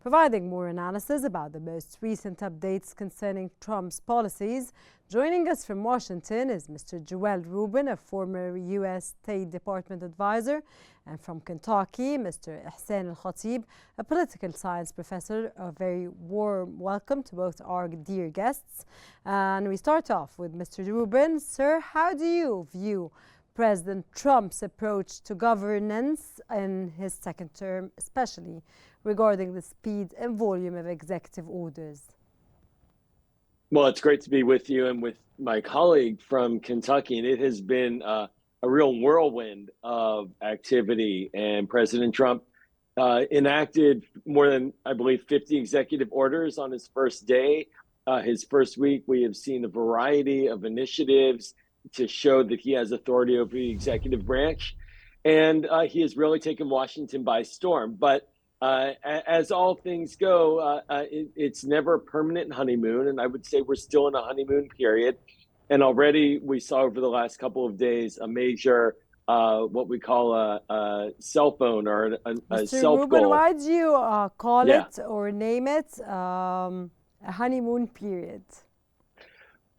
providing more analysis about the most recent updates concerning Trump's policies. Joining us from Washington is Mr. Joel Rubin, a former U.S. State Department advisor, and from Kentucky, Mr. Ihsan Al-Khatib, a political science professor. A very warm welcome to both our dear guests. And we start off with Mr. Rubin. Sir, how do you view President Trump's approach to governance in his second term, especially regarding the speed and volume of executive orders? Well, it's great to be with you and with my colleague from Kentucky. And it has been a real whirlwind of activity. And President Trump enacted more than, I believe, 50 executive orders on his first day. His first week, we have seen a variety of initiatives to show that he has authority over the executive branch. And he has really taken Washington by storm. But as all things go, it's never a permanent honeymoon. And I would say we're still in a honeymoon period. And already we saw over the last couple of days a major, what we call a cell phone or a self-goal. Mr. Rubin, why do you call it or name it a honeymoon period?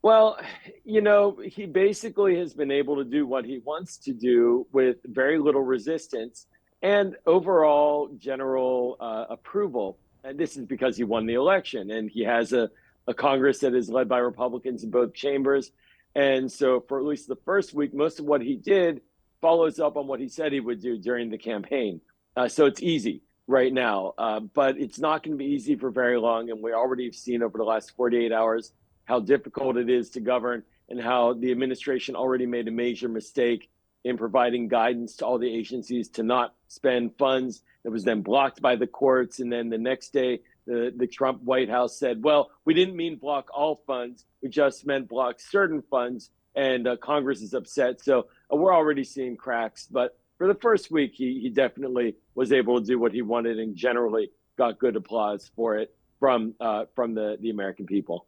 Well, you know, he basically has been able to do what he wants to do with very little resistance and overall general approval. And this is because he won the election and he has a Congress that is led by Republicans in both chambers. And so for at least the first week, most of what he did follows up on what he said he would do during the campaign. So it's easy right now, but it's not going to be easy for very long. And we already have seen over the last 48 hours how difficult it is to govern and how the administration already made a major mistake in providing guidance to all the agencies to not spend funds that was then blocked by the courts. And then the next day, the Trump White House said, well, we didn't mean block all funds. We just meant block certain funds. And Congress is upset. So we're already seeing cracks. But for the first week, he definitely was able to do what he wanted and generally got good applause for it from the American people.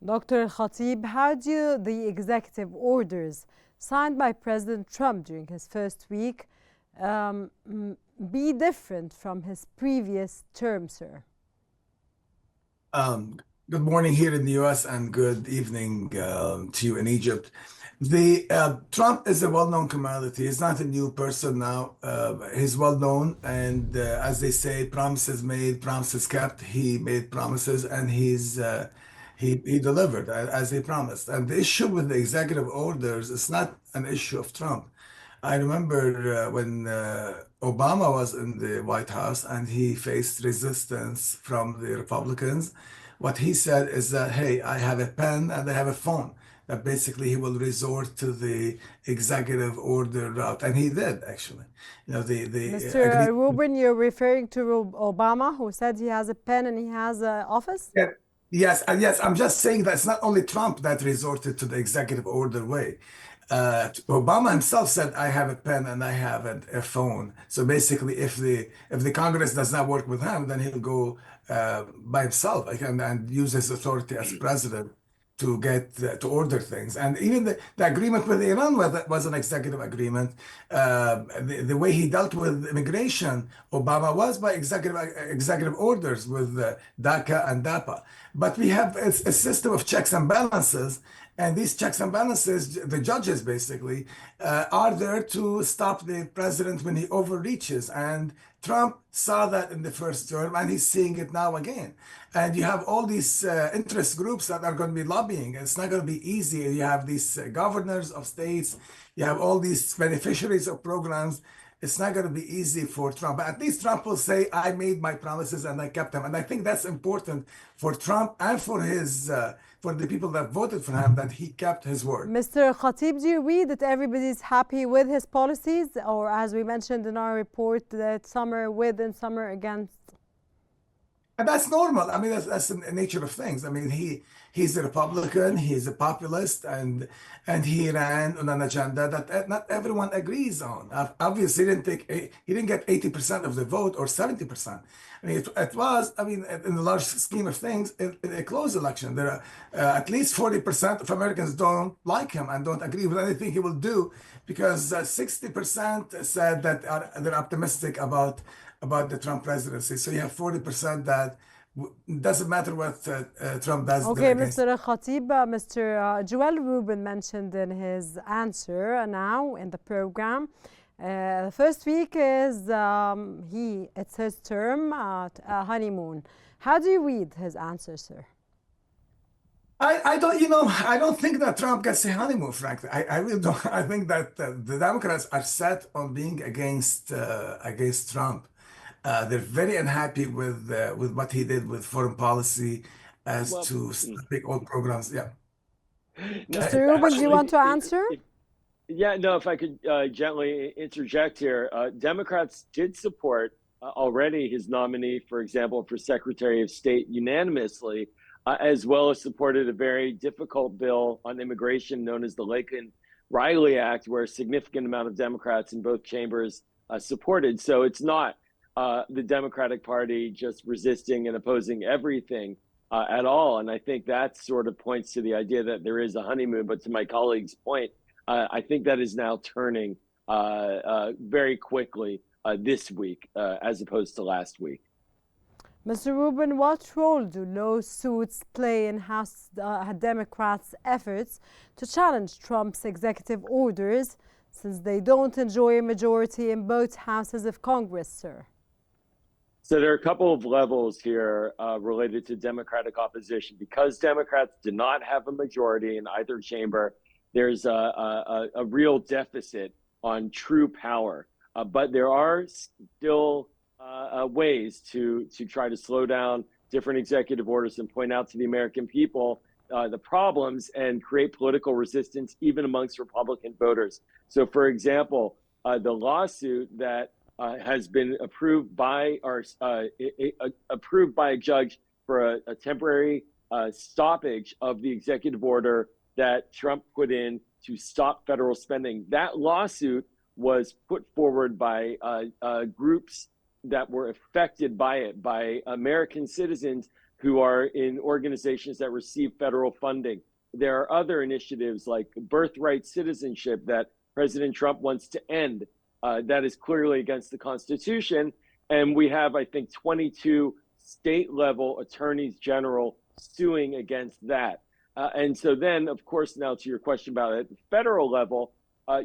Dr. Khatib, how do the executive orders signed by President Trump during his first week be different from his previous term, sir? Good morning here in the U.S. and good evening to you in Egypt. Trump is a well-known commodity. He's not a new person now. He's well-known, and as they say, promises made, promises kept. He made promises, and he delivered as he promised. And the issue with the executive orders is not an issue of Trump. I remember when Obama was in the White House and he faced resistance from the Republicans. What he said is that, hey, I have a pen and I have a phone. That basically he will resort to the executive order route. And he did, actually. You know, Mr. Rubin, you're referring to Obama, who said he has a pen and he has an office? Yeah. Yes, I'm just saying that it's not only Trump that resorted to the executive order way. Obama himself said, I have a pen and I have a phone. So basically, if the Congress does not work with him, then he'll go by himself and use his authority as president to get to order things. And even the agreement with Iran was an executive agreement. The way he dealt with immigration, Obama was by executive orders with DACA and DAPA. But we have a system of checks and balances. And these checks and balances, the judges basically, are there to stop the president when he overreaches. And Trump saw that in the first term, and he's seeing it now again. And you have all these interest groups that are going to be lobbying. It's not going to be easy. You have these governors of states. You have all these beneficiaries of programs. It's not going to be easy for Trump. But at least Trump will say, I made my promises and I kept them. And I think that's important for Trump and for for the people that voted for him, that he kept his word. Mr. Khatib, do you read that everybody's happy with his policies? Or as we mentioned in our report, that some are with and some are against? And that's normal. I mean, that's the nature of things. I mean, he's a Republican, he's a populist, and he ran on an agenda that not everyone agrees on. Obviously, he didn't get 80% of the vote or 70%. I mean, it was, I mean, in the large scheme of things, a close election. There are at least 40% of Americans don't like him and don't agree with anything he will do, because 60% said that they're optimistic about about the Trump presidency. So you have 40% that doesn't matter what Trump does. Okay, Mr. Khatib, Mr. Joel Rubin mentioned in his answer now in the program. The first week is it's his term, honeymoon. How do you read his answer, sir? I don't think that Trump gets a honeymoon, frankly. I really don't. I think that the Democrats are set on being against Trump. They're very unhappy with what he did with foreign policy as Well, to stopping all programs. Yeah. no, Mr. Rubin, do you want to actually, answer? yeah, no, if I could gently interject here, Democrats did support already his nominee, for example, for Secretary of State unanimously, as well as supported a very difficult bill on immigration known as the Laken-Riley Act, where a significant amount of Democrats in both chambers supported. So it's not the Democratic Party just resisting and opposing everything at all. And I think that sort of points to the idea that there is a honeymoon. But to my colleague's point, I think that is now turning very quickly this week as opposed to last week. Mr. Rubin, what role do lawsuits play in House Democrats' efforts to challenge Trump's executive orders since they don't enjoy a majority in both houses of Congress, sir? So there are a couple of levels here related to Democratic opposition. Because Democrats do not have a majority in either chamber, there's a real deficit on true power. But there are still ways to try to slow down different executive orders and point out to the American people the problems and create political resistance even amongst Republican voters. So, for example, the lawsuit that has been approved by a judge for a temporary stoppage of the executive order that Trump put in to stop federal spending. That lawsuit was put forward by groups that were affected by it, by American citizens who are in organizations that receive federal funding. There are other initiatives like birthright citizenship that President Trump wants to end. That is clearly against the Constitution. And we have, I think, 22 state-level attorneys general suing against that. And so then, of course, now to your question about it, at the federal level,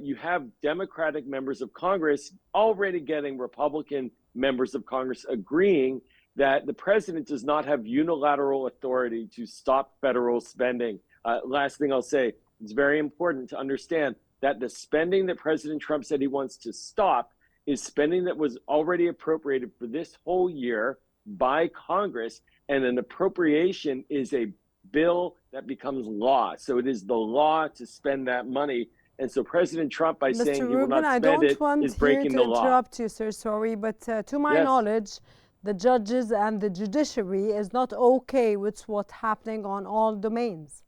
you have Democratic members of Congress already getting Republican members of Congress agreeing that the president does not have unilateral authority to stop federal spending. Last thing I'll say, it's very important to understand that the spending that President Trump said he wants to stop is spending that was already appropriated for this whole year by Congress, and an appropriation is a bill that becomes law. So it is the law to spend that money. And so President Trump, by saying he will not spend it, is breaking the law. I don't want to interrupt you, sir, sorry, but to my knowledge, the judges and the judiciary is not okay with what's happening on all domains.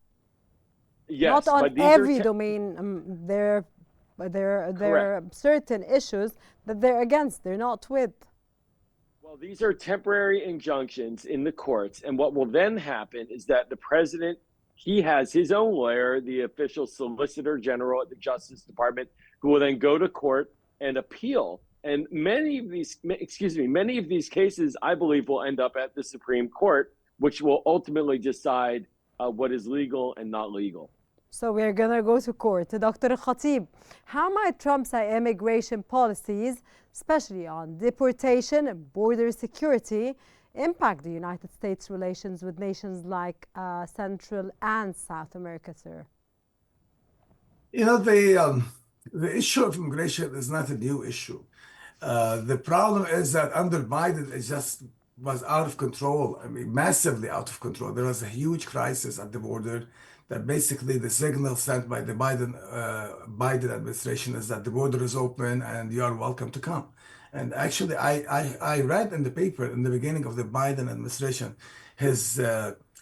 Yes, not on every domain. There are certain issues that they're against, they're not with. Well, these are temporary injunctions in the courts. And what will then happen is that the president, he has his own lawyer, the official solicitor general at the Justice Department, who will then go to court and appeal. And many of these cases, I believe, will end up at the Supreme Court, which will ultimately decide what is legal and not legal. So we're going to go to court. Dr. Khatib, how might Trump's immigration policies, especially on deportation and border security, impact the United States' relations with nations like Central and South America, sir? You know, the issue of immigration is not a new issue. The problem is that under Biden, it just was out of control. I mean, massively out of control. There was a huge crisis at the border that basically the signal sent by the Biden administration is that the border is open and you are welcome to come. And actually, I read in the paper in the beginning of the Biden administration, his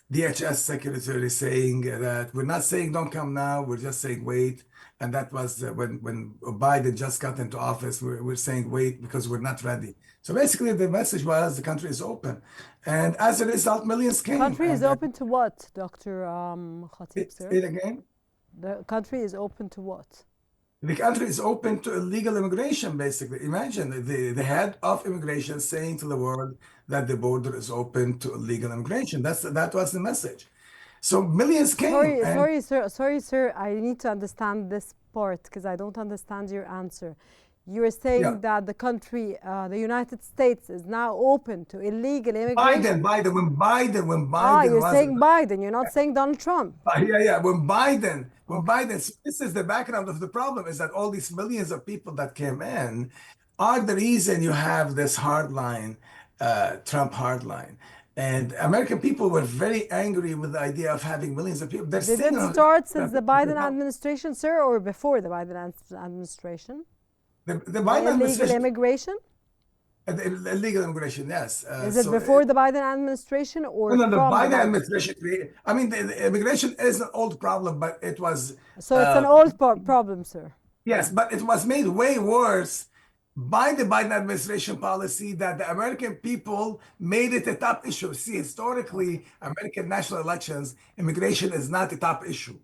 DHS secretary saying that we're not saying don't come now, we're just saying wait. And that was when Biden just got into office, we're saying wait because we're not ready. So basically the message was the country is open. And as a result, millions came. Country is open to what, Dr. Khatib, sir? Say it again? The country is open to what? The country is open to illegal immigration, basically. Imagine the head of immigration saying to the world that the border is open to illegal immigration. That was the message. So millions came, and Sorry, sir. I need to understand this part because I don't understand your answer. You're yeah, saying that the country, the United States, is now open to illegal immigration? When Ah, Biden you're was saying Biden. You're not saying Donald Trump. yeah, when Okay. Biden, so this is the background of the problem is that all these millions of people that came in are the reason you have this hardline, Trump hardline. And American people were very angry with the idea of having millions of people. They're Did staying it on start since the Biden administration, sir, or before the Biden administration? the The Biden illegal administration, immigration? the illegal immigration, yes. Is it before the Biden administration No, or no, the from the Biden Biden? administration created. I mean, the immigration is an old problem, but it was. So it's an Uh, old problem, sir. Yes, but it was made way worse by the Biden administration policy that the American people made it a top issue. See, Okay. historically, American national elections, immigration is not a top issue.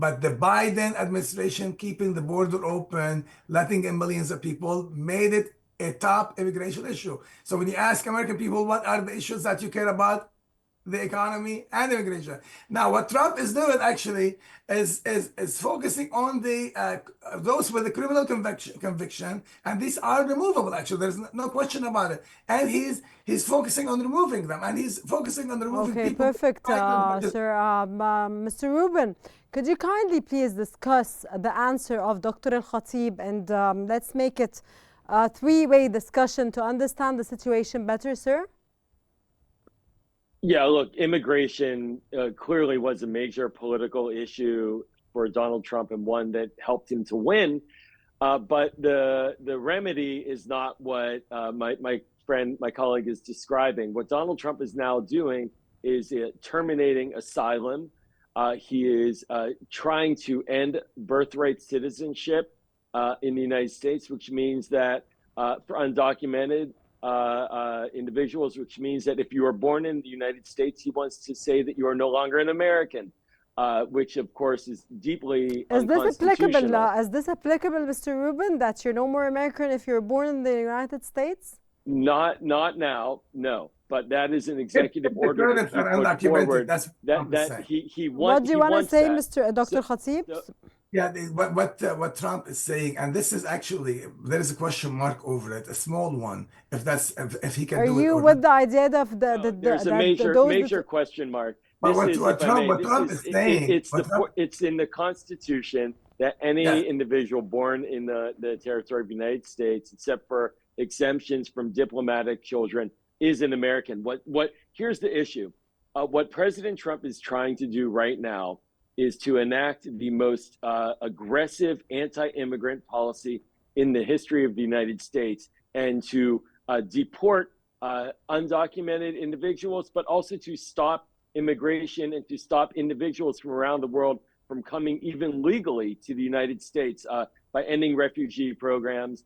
But the Biden administration keeping the border open, letting in millions of people, made it a top immigration issue. So when you ask American people what are the issues that you care about, the economy and immigration. Now, what Trump is doing actually is focusing on the those with a criminal conviction, and these are removable. Actually, there's no question about it. And he's focusing on removing them, and he's focusing on removing Okay, people. perfect, sir. Mr. Rubin, could you kindly please discuss the answer of Dr. Al Khatib and let's make it a three-way discussion to understand the situation better, sir? Yeah, look, immigration clearly was a major political issue for Donald Trump and one that helped him to win. But the remedy is not what my colleague is describing. What Donald Trump is now doing is terminating asylum. He is trying to end birthright citizenship in the United States, which means that for undocumented individuals, which means that if you are born in the United States, he wants to say that you are no longer an American, which of course is deeply unconstitutional. Is this applicable, Mr. Rubin, that you're no more American if you're born in the United States? Not now, no. But that is an If executive the order that current he are put undocumented, forward that's what Trump is that saying. What do you he want to wants say, that. Mr. Dr. Khatib? Yeah, what Trump is saying, and this is actually there is a question mark over it, a small one, if he can Are do it you or not. with the idea of No, there's a major question mark. But This is, if I may, What this Trump is is saying, it's in the Constitution that yeah, any individual born in the territory of the United States, except for exemptions from diplomatic children, is an American. Here's the issue. What President Trump is trying to do right now is to enact the most aggressive anti-immigrant policy in the history of the United States, and to deport undocumented individuals, but also to stop immigration and to stop individuals from around the world from coming even legally to the United States by ending refugee programs,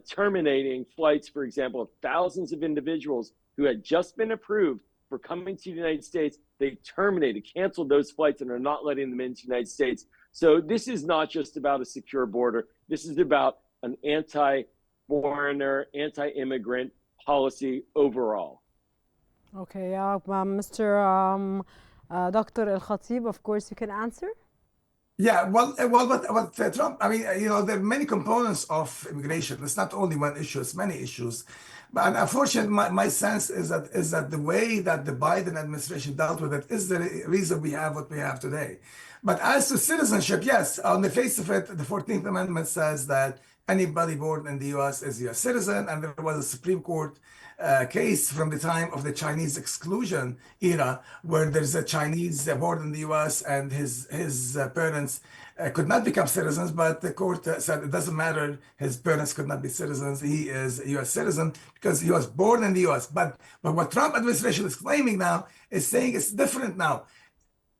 terminating flights, for example, of thousands of individuals who had just been approved for coming to the United States. They terminated, canceled those flights, and are not letting them into the United States. So this is not just about a secure border. This is about an anti-foreigner, anti-immigrant policy overall. Okay, Mr. Dr. Al Khatib, of course, you can answer. yeah. What Trump? I mean, there are many components of immigration. It's not only one issue; it's many issues. But unfortunately, my sense is that the way that the Biden administration dealt with it is the reason we have what we have today. But as to citizenship, yes, on the face of it, the 14th Amendment says that anybody born in the U.S. is a U.S. citizen, and there was a Supreme Court case from the time of the Chinese exclusion era, where there's a Chinese born in the U.S. and his parents could not become citizens, but the court said it doesn't matter. His parents could not be citizens. He is a U.S. citizen because he was born in the U.S. But what Trump administration is claiming now is saying it's different now.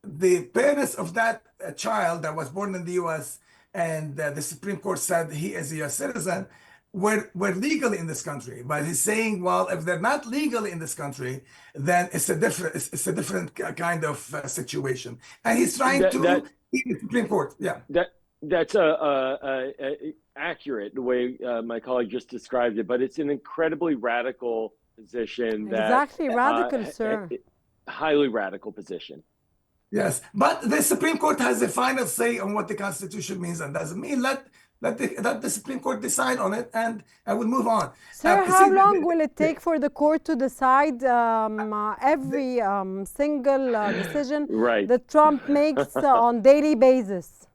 The parents of that child that was born in the U.S. and the Supreme Court said he is a U.S. citizen were legally in this country. But he's saying, well, if they're not legally in this country, then it's a different kind of situation. And he's trying to beat the Supreme Court. Yeah. That's accurate the way my colleague just described it, but it's an incredibly radical position that Exactly, radical, sir. highly radical position. Yes, but the Supreme Court has the final say on what the Constitution means and doesn't mean. Let the Supreme Court decide on it, and I will move on. Sir, See, how long will it take for the court to decide every single decision Right. that Trump makes on daily basis?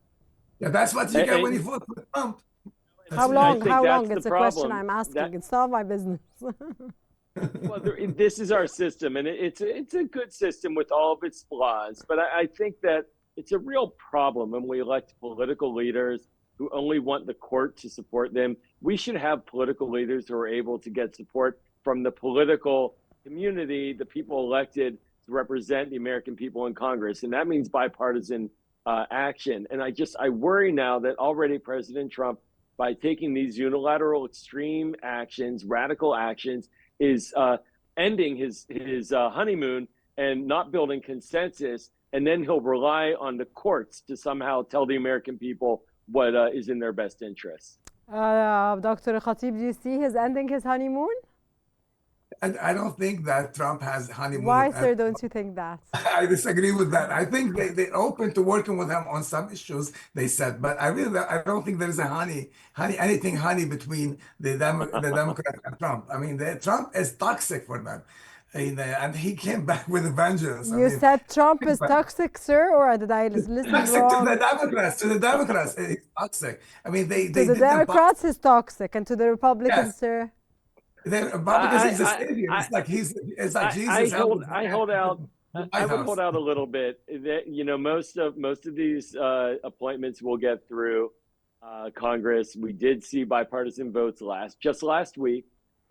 yeah, that's what you get when you vote for Trump. How long? think How that's long? the It's a question problem. I'm asking. It's not my business. Well, this is our system, and it's a good system with all of its flaws. But I think that it's a real problem when we elect political leaders who only want the court to support them. We should have political leaders who are able to get support from the political community, the people elected to represent the American people in Congress, and that means bipartisan action. And I worry now that already President Trump, by taking these unilateral extreme actions, radical actions, is ending his honeymoon and not building consensus, and then he'll rely on the courts to somehow tell the American people what is in their best interests. Dr. Khatib, do you see his ending his honeymoon? And I don't think that Trump has honeymoon. Why, sir, don't you think that? I disagree with that. I think they're open to working with him on some issues, they said, but I don't think there is anything honey between the Democrat and Trump. I mean, Trump is toxic for them. And he came back with a vengeance. You said Trump is toxic, sir, or did I listen toxic wrong? to the Democrats, he's toxic. I mean, they To the Democrats, he's toxic, and to the Republicans, yes. Sir? The Republicans, he's a savior. It's like Jesus. I would hold out a little bit. Most of these appointments will get through Congress. We did see bipartisan votes just last week.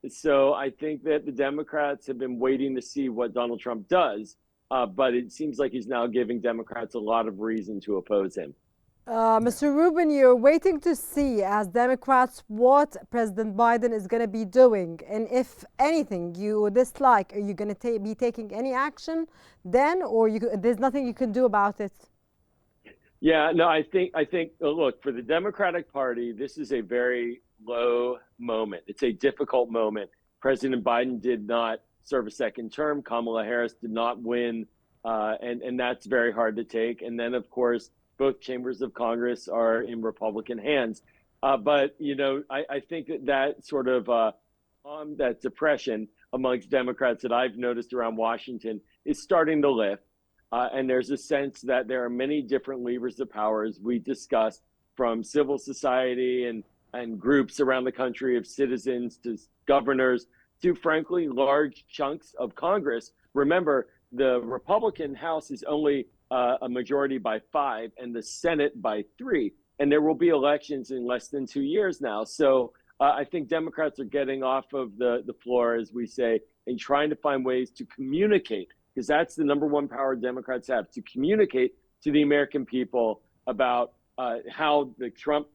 So I think that the Democrats have been waiting to see what Donald Trump does, but it seems like he's now giving Democrats a lot of reason to oppose him. Mr. Rubin, you're waiting to see, as Democrats, what President Biden is going to be doing. And if anything you dislike, are you going to be taking any action then, or there's nothing you can do about it? Yeah, no, I think look, for the Democratic Party, this is a very low moment. It's a difficult moment. President Biden did not serve a second term. Kamala Harris did not win. And that's very hard to take. And then, of course, both chambers of Congress are in Republican hands. But, I think that sort of that depression amongst Democrats that I've noticed around Washington is starting to lift. And there's a sense that there are many different levers of power, as we discussed, from civil society and groups around the country, of citizens to governors to, frankly, large chunks of Congress. Remember, the Republican House is only a majority by 5 and the Senate by 3. And there will be elections in less than 2 years now. So I think Democrats are getting off of the floor, as we say, and trying to find ways to communicate, because that's the number one power Democrats have, to communicate to the American people about how the Trump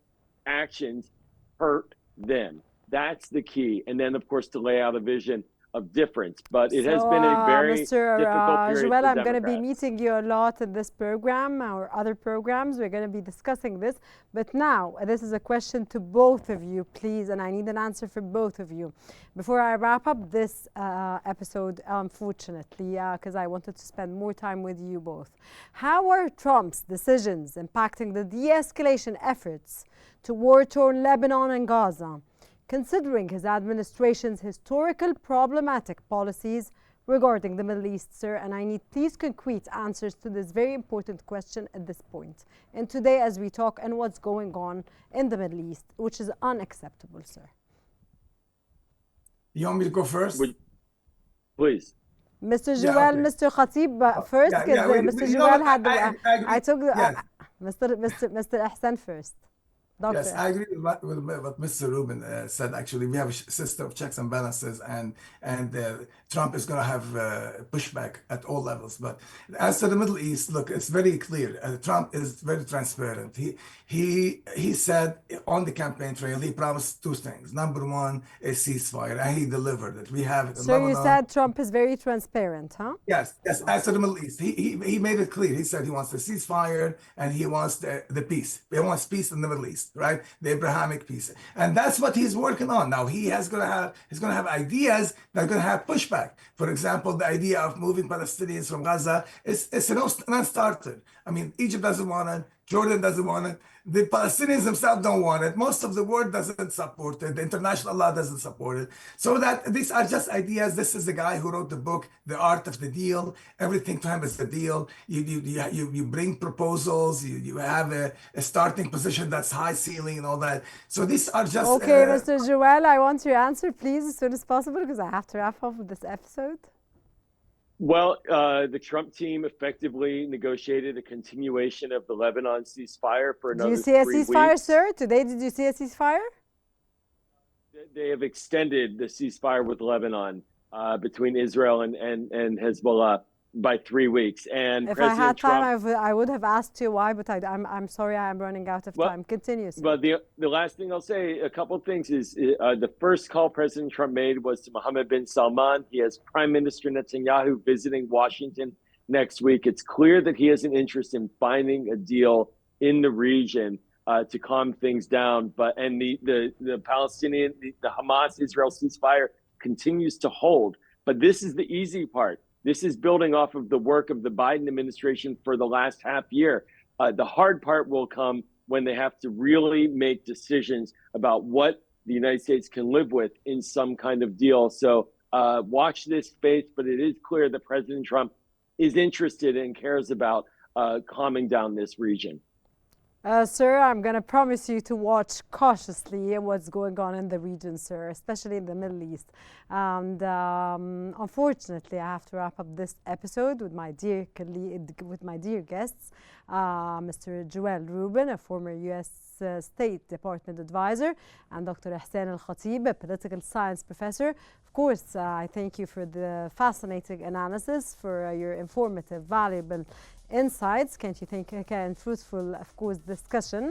actions hurt them. That's the key. And then, of course, to lay out a vision of difference. But it has been a very difficult period Joel, for I'm going to be Democrats. meeting you a lot in this program or other programs. We're going to be discussing this. But now, this is a question to both of you, please, and I need an answer from both of you. Before I wrap up this episode, unfortunately, because I wanted to spend more time with you both. How are Trump's decisions impacting the de-escalation efforts to war-torn Lebanon and Gaza, considering his administration's historical problematic policies regarding the Middle East, sir? And I need please concrete answers to this very important question at this point. And today, as we talk, and what's going on in the Middle East, which is unacceptable, sir. You want me to go first? Please. Mr. Joel, Mr. Khatib first, because Mr. Joel had the... I took Mr. Ihsan first. Doctor. Yes, I agree with what Mr. Rubin said. Actually, we have a system of checks and balances, and Trump is going to have pushback at all levels. But as to the Middle East, look, it's very clear. Trump is very transparent. He said on the campaign trail he promised two things. Number one, a ceasefire, and he delivered it. We have it in So you Lebanon. said Trump is very transparent, huh? Yes, yes. As to the Middle East, he made it clear. He said he wants the ceasefire and he wants the peace. He wants peace in the Middle East, right? The Abrahamic peace, and that's what he's working on now. He's gonna have ideas that are gonna have pushback. For example, the idea of moving Palestinians from Gaza is a non-starter. I mean, Egypt doesn't want it. Jordan doesn't want it. The Palestinians themselves don't want it. Most of the world doesn't support it. The international law doesn't support it. So that these are just ideas. This is the guy who wrote the book, The Art of the Deal. Everything to him is a deal. You bring proposals. You have a starting position that's high ceiling and all that. So these are just Okay, Mr. Joel, I want your answer, please, as soon as possible, because I have to wrap up with this episode. Well, the Trump team effectively negotiated a continuation of the Lebanon ceasefire for Do another you see a 3 ceasefire, weeks. sir? Today, did you see a ceasefire? They have extended the ceasefire with Lebanon between Israel and Hezbollah by 3 weeks. And If I President had time, Trump, I would have asked you why, but I'm sorry, I'm running out of time. Continue, sir. but the last thing I'll say, a couple of things is the first call President Trump made was to Mohammed bin Salman. He has Prime Minister Netanyahu visiting Washington next week. It's clear that he has an interest in finding a deal in the region to calm things down. And the Palestinian, the Hamas-Israel ceasefire continues to hold. But this is the easy part. This is building off of the work of the Biden administration for the last half year. The hard part will come when they have to really make decisions about what the United States can live with in some kind of deal. So watch this space, but it is clear that President Trump is interested and cares about calming down this region. Sir, I'm going to promise you to watch cautiously what's going on in the region, sir, especially in the Middle East. And unfortunately, I have to wrap up this episode with my dear guests, Mr. Joel Rubin, a former U.S. State Department advisor, and Dr. Ihsan Al-Khatib, a political science professor. Of course, I thank you for the fascinating analysis, for your informative, valuable insights. Can't you think, and fruitful, of course, discussion.